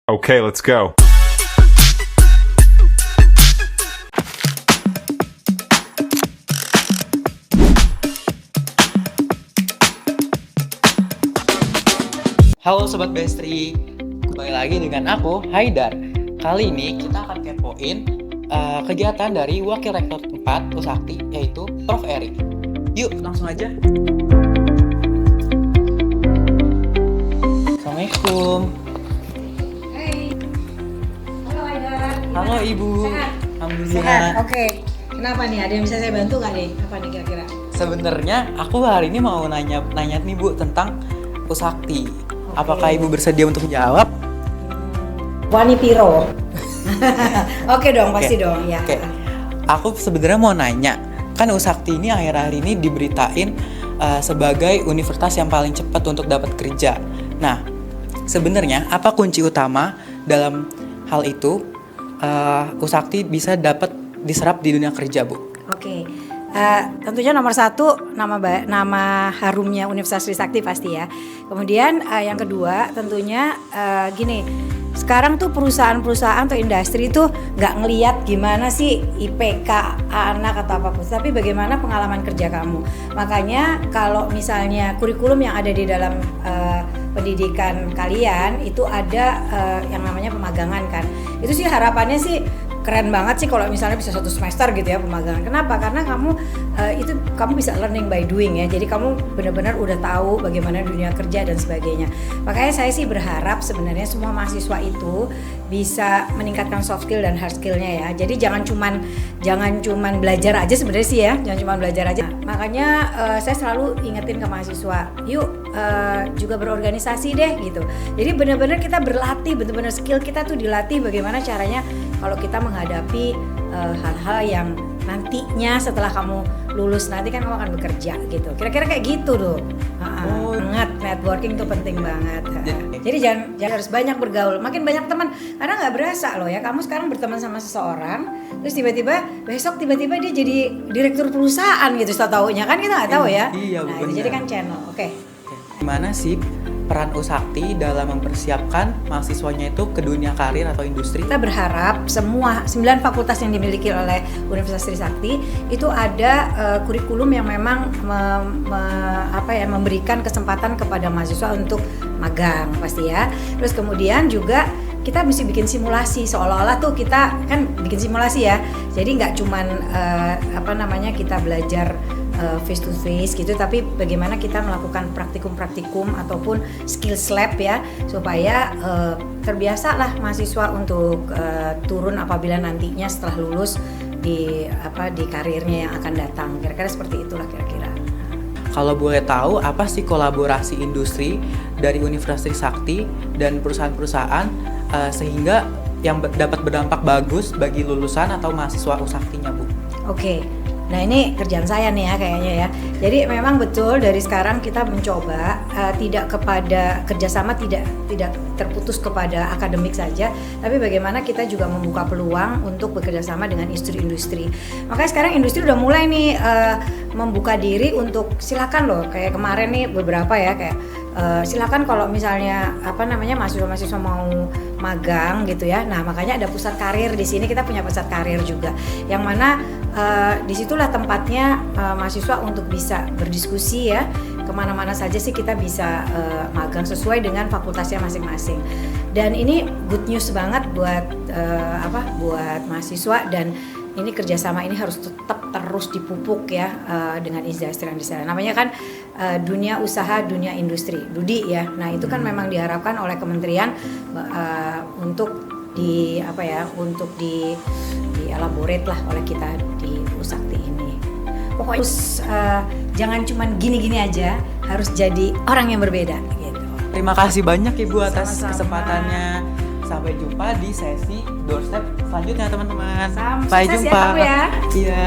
Okay, let's go. Halo Sobat Bestri, kembali lagi dengan aku, Haidar. Kali ini kita akan kepoin kegiatan dari Wakil Rektor 4 Usakti, yaitu Prof. Erik. Yuk, langsung aja. Assalamualaikum. Hai. Halo Haidar. Halo Ibu. Sehat? Alhamdulillah. Sehat, oke. Kenapa nih? Ada yang bisa saya bantu nggak nih? Apa nih kira-kira? Sebenarnya aku hari ini mau nanya nih Bu tentang Usakti. Oke. Apakah Ibu bersedia untuk jawab? Wani Piro. Oke dong, pasti Oke. dong ya. Oke. Aku sebenarnya mau nanya, kan Usakti ini akhir-akhir ini diberitain sebagai universitas yang paling cepat untuk dapat kerja. Nah, sebenarnya apa kunci utama dalam hal itu Usakti bisa dapat diserap di dunia kerja, Bu? Oke. Tentunya nomor satu nama harumnya Universitas Trisakti pasti ya. Kemudian yang kedua tentunya gini. Sekarang tuh perusahaan-perusahaan atau industri tuh nggak ngelihat gimana sih IPK anak atau apapun, tapi bagaimana pengalaman kerja kamu. Makanya kalau misalnya kurikulum yang ada di dalam pendidikan kalian itu ada yang namanya pemagangan kan. Itu sih harapannya sih keren banget sih kalau misalnya bisa 1 semester gitu ya pemagangan. Kenapa? Karena kamu kamu bisa learning by doing ya. Jadi kamu benar-benar udah tahu bagaimana dunia kerja dan sebagainya. Makanya saya sih berharap sebenarnya semua mahasiswa itu bisa meningkatkan soft skill dan hard skillnya ya. Jadi jangan cuman belajar aja sebenarnya sih ya. Jangan cuma belajar aja. Makanya saya selalu ingetin ke mahasiswa, yuk juga berorganisasi deh gitu. Jadi benar-benar kita berlatih, benar-benar skill kita tuh dilatih bagaimana caranya kalau kita menghadapi hal-hal yang nantinya setelah kamu lulus nanti kan kamu akan bekerja gitu. Kira-kira kayak gitu tuh. Banget, networking tuh penting banget. Jadi jangan harus banyak bergaul. Makin banyak teman, karena nggak berasa loh ya. Kamu sekarang berteman sama seseorang, terus besok tiba-tiba dia jadi direktur perusahaan gitu. Tahu-taunya kan kita nggak tahu ya. Iya, nah itu jadi kan channel. Oke. Gimana sih peran Usakti dalam mempersiapkan mahasiswanya itu ke dunia karir atau industri? Kita berharap semua 9 fakultas yang dimiliki oleh Universitas Trisakti itu ada kurikulum yang memang memberikan kesempatan kepada mahasiswa untuk magang pasti ya. Terus kemudian juga kita mesti bikin simulasi, seolah-olah tuh kita kan bikin simulasi ya. Jadi nggak cuman kita belajar face to face gitu, tapi bagaimana kita melakukan praktikum ataupun skills lab ya, supaya terbiasalah mahasiswa untuk turun apabila nantinya setelah lulus di karirnya yang akan datang. Kira-kira seperti itulah kira-kira. Kalau boleh tahu, apa sih kolaborasi industri dari Universitas Trisakti dan perusahaan-perusahaan sehingga yang dapat berdampak bagus bagi lulusan atau mahasiswa Usaktinya, Bu? Oke. Nah ini kerjaan saya nih ya kayaknya ya. Jadi memang betul dari sekarang kita mencoba tidak kepada kerjasama tidak terputus kepada akademik saja, tapi bagaimana kita juga membuka peluang untuk bekerjasama dengan industri-industri. Makanya sekarang industri udah mulai nih membuka diri untuk silakan loh, kayak kemarin nih beberapa ya kayak silakan kalau misalnya mahasiswa mau magang gitu ya. Nah makanya ada pusat karir di sini, kita punya pusat karir juga yang mana disitulah tempatnya mahasiswa untuk bisa berdiskusi ya, kemana-mana saja sih kita bisa magang sesuai dengan fakultasnya masing-masing. Dan ini good news banget buat mahasiswa, dan ini kerjasama ini harus tetap terus dipupuk ya dengan industri yang di sana. Namanya kan dunia usaha, dunia industri, Dudi ya. Nah itu kan memang diharapkan oleh kementerian untuk elaborate lah oleh kita di Usakti ini. Pokoknya jangan cuman gini-gini aja, harus jadi orang yang berbeda gitu. Terima kasih banyak Ibu atas Sama-sama. kesempatannya. Sampai jumpa di sesi doorstep selanjutnya teman-teman. Sukses Sampai ya jumpa. kamu ya. Iya.